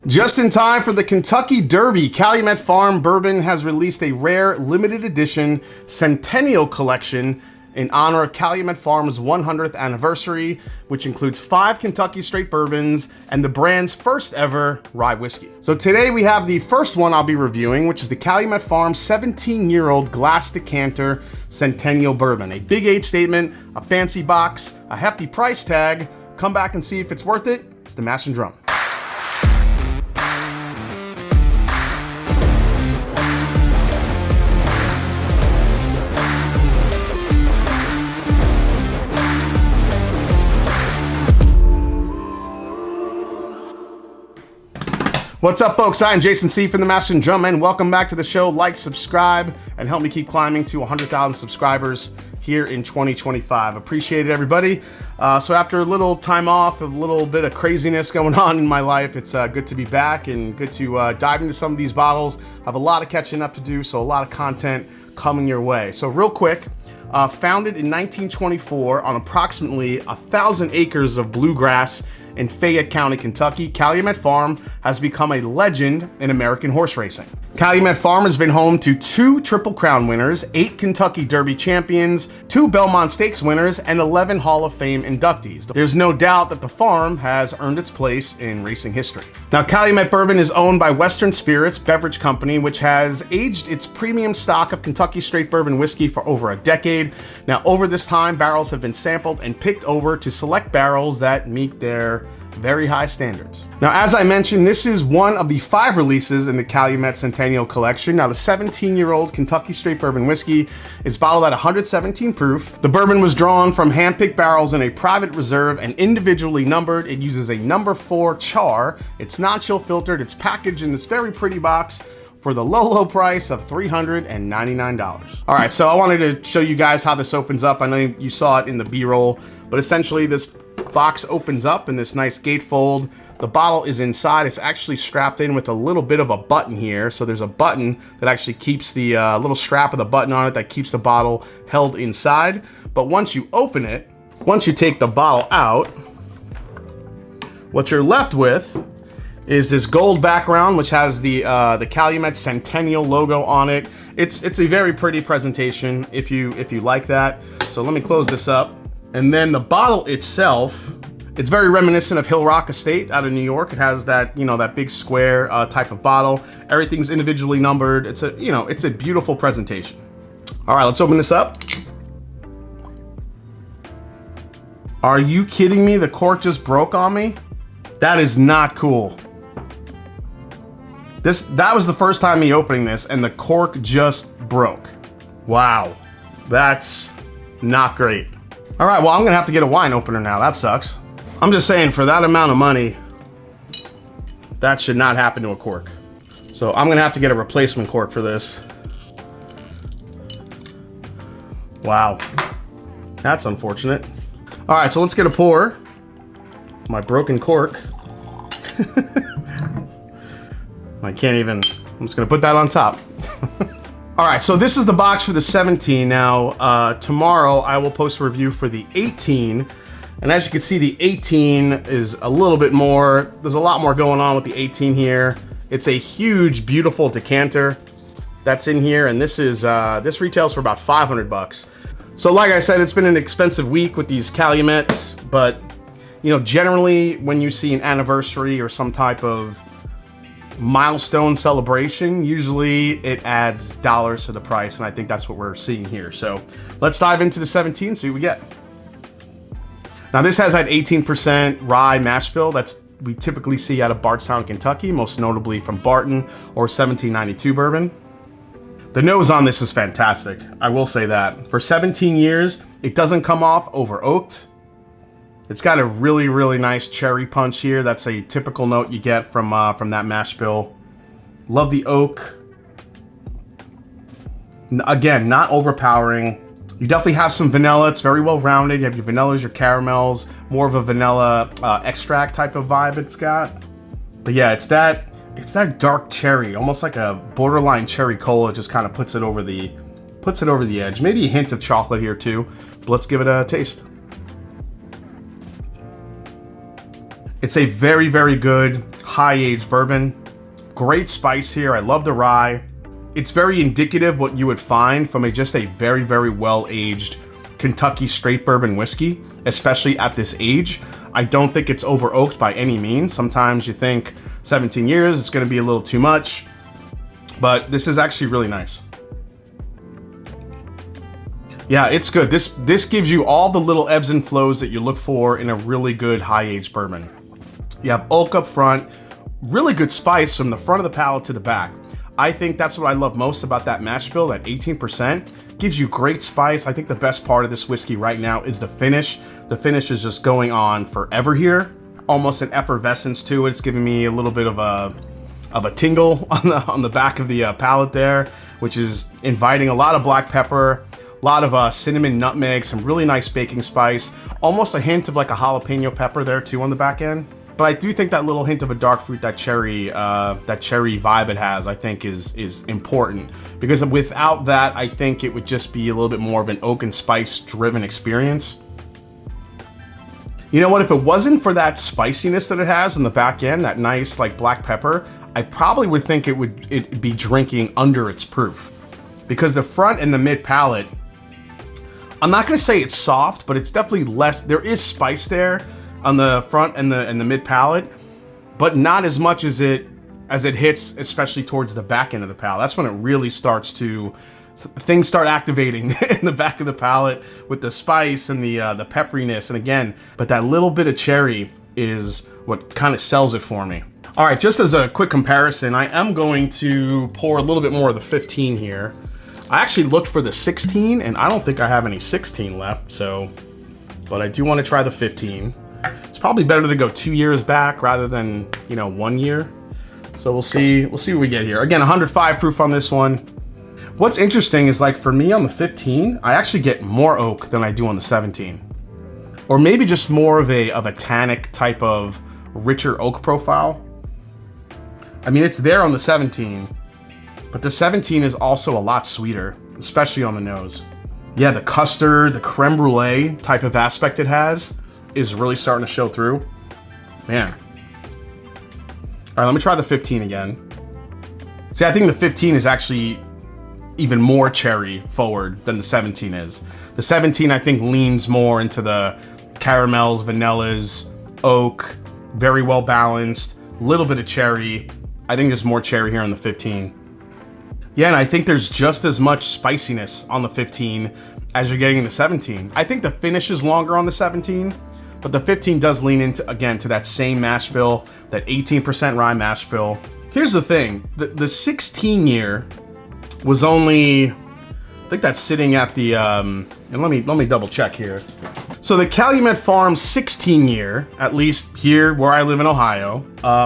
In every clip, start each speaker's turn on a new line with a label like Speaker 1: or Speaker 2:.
Speaker 1: Just in time for the Kentucky Derby, Calumet Farm Bourbon has released a rare limited edition Centennial collection in honor of Calumet Farm's 100th anniversary, which includes 5 Kentucky straight bourbons and the brand's first ever rye whiskey. So today we have the first one I'll be reviewing, which is the Calumet Farm 17-year-old glass decanter Centennial Bourbon. A big age statement, a fancy box, a hefty price tag. Come back and see if it's worth it. It's the Mash and Drum. What's up, folks? I'm Jason C. from the Mash and Drum, and welcome back to the show. Like, subscribe, and help me keep climbing to 100,000 subscribers here in 2025. Appreciate it, everybody. So after a little time off, a little bit of craziness going on in my life, it's good to be back and good to dive into some of these bottles. I have a lot of catching up to do, so a lot of content coming your way. So real quick, founded in 1924 on approximately 1,000 acres of bluegrass in Fayette County, Kentucky, Calumet Farm has become a legend in American horse racing. Calumet Farm has been home to 2 Triple Crown winners, 8 Kentucky Derby champions, 2 Belmont Stakes winners, and 11 Hall of Fame inductees. There's no doubt that the farm has earned its place in racing history. Now, Calumet Bourbon is owned by Western Spirits Beverage Company, which has aged its premium stock of Kentucky straight bourbon whiskey for over a decade. Now, over this time, barrels have been sampled and picked over to select barrels that meet their very high standards. Now, as I mentioned, this is one of the 5 releases in the Calumet Centennial collection. Now, the 17-year-old Kentucky straight bourbon whiskey is bottled at 117 proof. The bourbon was drawn from hand-picked barrels in a private reserve and individually numbered. It uses a number 4 char. It's non-chill filtered. It's packaged in this very pretty box for the low price of $399. All right, so I wanted to show you guys how this opens up. I know you saw it in the B-roll, but essentially this box opens up in this nice gatefold. The bottle is inside. It's actually strapped in with a little bit of a button here. So there's a button that actually keeps the little strap of the button on it that keeps the bottle held inside. But once you open it, once you take the bottle out, what you're left with is this gold background, which has the Calumet Centennial logo on it. It's a very pretty presentation if you like that. So let me close this up. And then the bottle itself, it's very reminiscent of Hill Rock Estate out of New York. It has that, that big square type of bottle. Everything's individually numbered. It's a beautiful presentation. All right, let's open this up. Are you kidding me? The cork just broke on me? That is not cool. That was the first time me opening this and the cork just broke. Wow, that's not great. All right, well, I'm gonna have to get a wine opener now. That sucks. I'm just saying, for that amount of money, that should not happen to a cork. So I'm gonna have to get a replacement cork for this. Wow, that's unfortunate. All right, so let's get a pour. My broken cork. I can't even, I'm just gonna put that on top. All right, so this is the box for the 17. Now, tomorrow I will post a review for the 18. And as you can see, the 18 is a little bit more, there's a lot more going on with the 18 here. It's a huge, beautiful decanter that's in here. And this this retails for about 500 bucks. So like I said, it's been an expensive week with these Calumets, but generally when you see an anniversary or some type of milestone celebration, usually it adds dollars to the price, and I think that's what we're seeing here. So let's dive into the 17, see what we get. Now this has that 18% rye mash bill we typically see out of Bardstown, Kentucky, most notably from Barton or 1792 bourbon. The nose on this is fantastic, I will say that. For 17 years, it doesn't come off over oaked. It's got a really, really nice cherry punch here. That's a typical note you get from that mash bill. Love the oak. Again, not overpowering. You definitely have some vanilla. It's very well rounded. You have your vanillas, your caramels, more of a vanilla extract type of vibe it's got. But yeah, it's that dark cherry, almost like a borderline cherry cola. Just kind of puts it over the edge. Maybe a hint of chocolate here too. But let's give it a taste. It's a very, very good high-aged bourbon. Great spice here. I love the rye. It's very indicative what you would find from just a very, very well-aged Kentucky straight bourbon whiskey, especially at this age. I don't think it's over oaked by any means. Sometimes you think 17 years, it's gonna be a little too much, but this is actually really nice. Yeah, it's good. This gives you all the little ebbs and flows that you look for in a really good high-aged bourbon. You have oak up front, really good spice from the front of the palate to the back. I think that's what I love most about that mash bill, that 18%. Gives you great spice. I think the best part of this whiskey right now is the finish. The finish is just going on forever here. Almost an effervescence to it. It's giving me a little bit of a tingle on the back of the palate there, which is inviting a lot of black pepper, a lot of cinnamon, nutmeg, some really nice baking spice, almost a hint of like a jalapeno pepper there too on the back end. But I do think that little hint of a dark fruit, that cherry vibe it has, I think is important, because without that, I think it would just be a little bit more of an oak and spice driven experience. You know what? If it wasn't for that spiciness that it has in the back end, that nice like black pepper, I probably would think it'd be drinking under its proof, because the front and the mid palate, I'm not going to say it's soft, but it's definitely less. There is spice there on the front and the mid palate, but not as much as it hits, especially towards the back end of the palate. That's when it really starts to, things start activating in the back of the palate with the spice and the pepperiness. And again, but that little bit of cherry is what kind of sells it for me. All right, just as a quick comparison, I am going to pour a little bit more of the 15 here. I actually looked for the 16 and I don't think I have any 16 left, but I do want to try the 15. It's probably better to go 2 years back rather than, 1 year. So we'll see what we get here. Again, 105 proof on this one. What's interesting is, like, for me on the 15, I actually get more oak than I do on the 17. Or maybe just more of a tannic type of richer oak profile. I mean, it's there on the 17, but the 17 is also a lot sweeter, especially on the nose. Yeah, the custard, the creme brulee type of aspect it has is really starting to show through. Man. All right, let me try the 15 again. See, I think the 15 is actually even more cherry forward than the 17 is. The 17, I think, leans more into the caramels, vanillas, oak, very well balanced, little bit of cherry. I think there's more cherry here on the 15. Yeah, and I think there's just as much spiciness on the 15 as you're getting in the 17. I think the finish is longer on the 17, but the 15 does lean into, again, to that same mash bill, that 18% rye mash bill. Here's the thing, the 16 year was only, I think that's sitting at the, and let me double check here. So the Calumet Farm 16 year, at least here where I live in Ohio,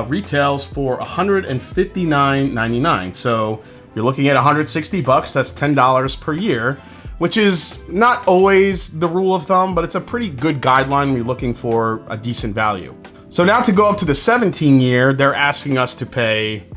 Speaker 1: retails for $159.99. So you're looking at 160 bucks, that's $10 per year, which is not always the rule of thumb, but it's a pretty good guideline when you're looking for a decent value. So now to go up to the 17 year, they're asking us to pay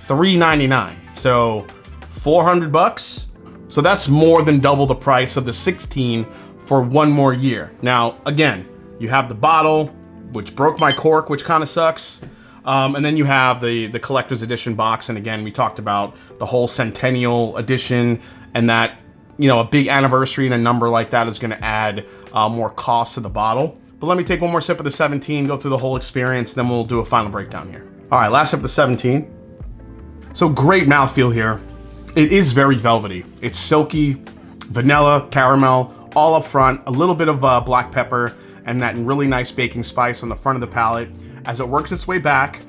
Speaker 1: $399. So 400 bucks. So that's more than double the price of the 16 for 1 more year. Now, again, you have the bottle, which broke my cork, which kind of sucks. And then you have the collector's edition box. And again, we talked about the whole Centennial edition, and that, a big anniversary and a number like that is going to add more cost to the bottle. But let me take one more sip of the 17, go through the whole experience, then we'll do a final breakdown here. All right, last sip of the 17. So great mouthfeel here. It is very velvety. It's silky, vanilla, caramel, all up front, a little bit of black pepper, and that really nice baking spice on the front of the palate. As it works its way back,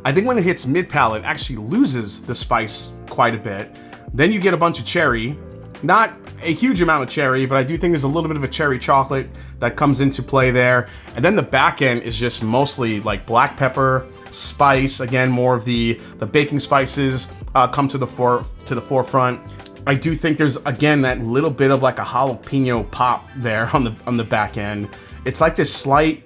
Speaker 1: I think when it hits mid-palate, it actually loses the spice quite a bit. Then you get a bunch of cherry. Not a huge amount of cherry, but I do think there's a little bit of a cherry chocolate that comes into play there. And then the back end is just mostly like black pepper, spice. Again, more of the baking spices come to the forefront. I do think there's, again, that little bit of like a jalapeno pop there on the back end. It's like this slight,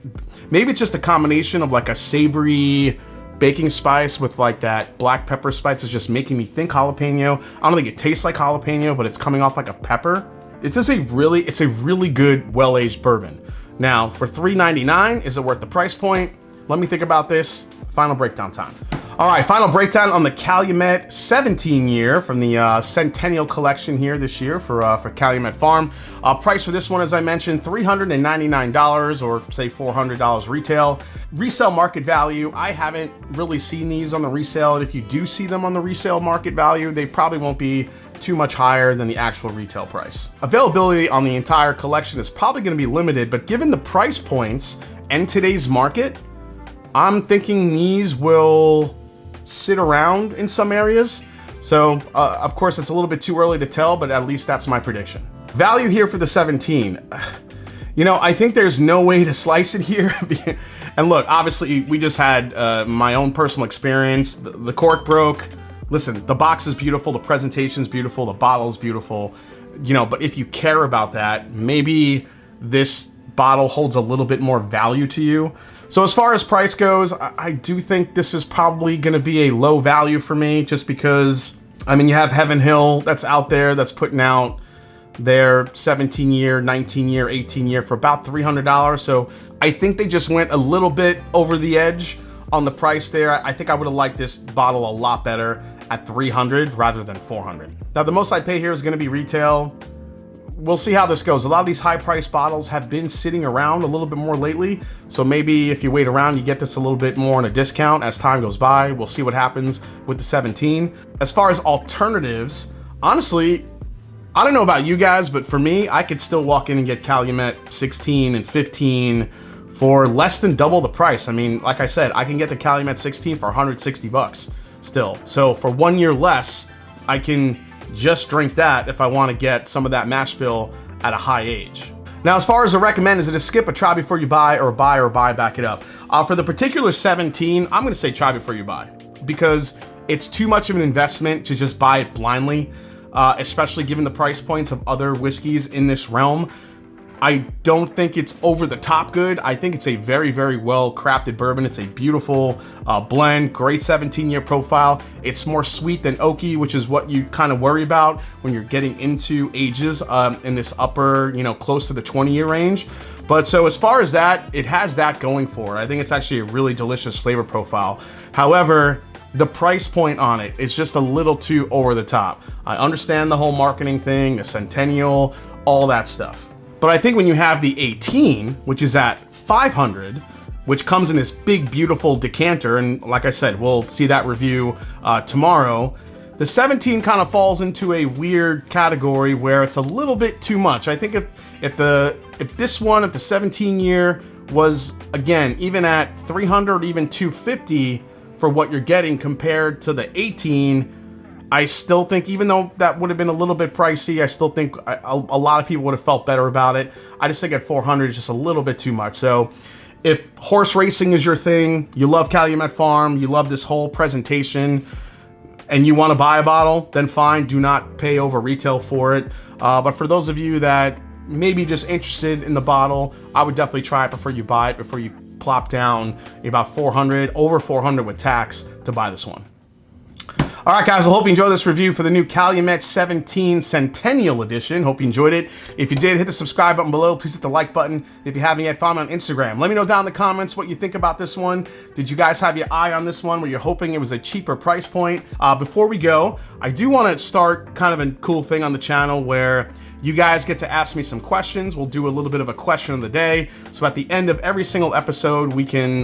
Speaker 1: maybe it's just a combination of like a savory baking spice with like that black pepper spice is just making me think jalapeno. I don't think it tastes like jalapeno, but it's coming off like a pepper. It's just a really good, well-aged bourbon. Now, for $3.99, is it worth the price point? Let me think about this. final breakdown time. All right, final breakdown on the Calumet 17 year from the Centennial collection here this year for Calumet Farm. Price for this one, as I mentioned, $399 or say $400 retail. Resale market value, I haven't really seen these on the resale. And if you do see them on the resale market value, they probably won't be too much higher than the actual retail price. Availability on the entire collection is probably going to be limited, but given the price points and today's market, I'm thinking these will sit around in some areas. So of course it's a little bit too early to tell, but at least that's my prediction. Value here for the 17. You know, I think there's no way to slice it here. And look, obviously we just had my own personal experience. The cork broke. Listen, the box is beautiful, the presentation's beautiful, the bottle's beautiful, you know, but if you care about that, maybe this bottle holds a little bit more value to you. So as far as price goes, I do think this is probably gonna be a low value for me, just because, I mean, you have Heaven Hill that's out there that's putting out their 17 year, 19 year, 18 year for about $300. So I think they just went a little bit over the edge on the price there. I think I would have liked this bottle a lot better at $300 rather than $400. Now the most I pay here is gonna be retail. We'll see how this goes. A lot of these high price bottles have been sitting around a little bit more lately. So maybe if you wait around, you get this a little bit more on a discount as time goes by. We'll see what happens with the 17. As far as alternatives, honestly, I don't know about you guys, but for me, I could still walk in and get Calumet 16 and 15 for less than double the price. I mean, like I said, I can get the Calumet 16 for 160 bucks still. So for 1 year less, I can just drink that if I want to get some of that mash bill at a high age. Now, as far as a recommend, is it a skip, a try before you buy, or buy, back it up? For the particular 17, I'm going to say try before you buy, because it's too much of an investment to just buy it blindly, especially given the price points of other whiskeys in this realm. I don't think it's over the top good. I think it's a very, very well crafted bourbon. It's a beautiful blend, great 17-year profile. It's more sweet than oaky, which is what you kind of worry about when you're getting into ages in this upper, you know, close to the 20-year range. But so as far as that, it has that going for it. I think it's actually a really delicious flavor profile. However, the price point on it is just a little too over the top. I understand the whole marketing thing, the Centennial, all that stuff. But I think when you have the 18, which is at 500, which comes in this big, beautiful decanter, and like I said, we'll see that review tomorrow, the 17 kind of falls into a weird category where it's a little bit too much. I think if the 17 year was, again, even at 300, even 250 for what you're getting compared to the 18, I still think, even though that would have been a little bit pricey, I still think a lot of people would have felt better about it. I just think at 400 is just a little bit too much. So if horse racing is your thing, you love Calumet Farm, you love this whole presentation, and you want to buy a bottle, then fine, do not pay over retail for it. But for those of you that maybe just interested in the bottle, I would definitely try it before you buy it, before you plop down about 400, over 400 with tax to buy this one. All right, guys, I hope you enjoyed this review for the new Calumet 17 Centennial Edition. Hope you enjoyed it. If you did, hit the subscribe button below. Please hit the like button. If you haven't yet, follow me on Instagram. Let me know down in the comments what you think about this one. Did you guys have your eye on this one where you're hoping it was a cheaper price point? Before we go, I do want to start kind of a cool thing on the channel where you guys get to ask me some questions. We'll do a little bit of a question of the day. So at the end of every single episode, we can,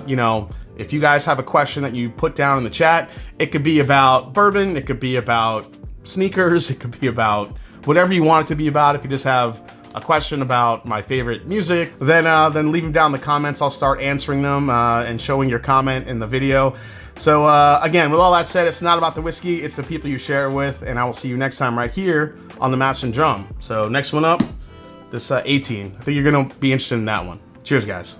Speaker 1: you know, if you guys have a question that you put down in the chat, it could be about bourbon, it could be about sneakers, it could be about whatever you want it to be about. If you just have a question about my favorite music, then leave them down in the comments. I'll start answering them and showing your comment in the video. So again, with all that said, it's not about the whiskey, it's the people you share it with, and I will see you next time right here on the Master and Drum. So next one up, this 18. I think you're gonna be interested in that one. Cheers, guys.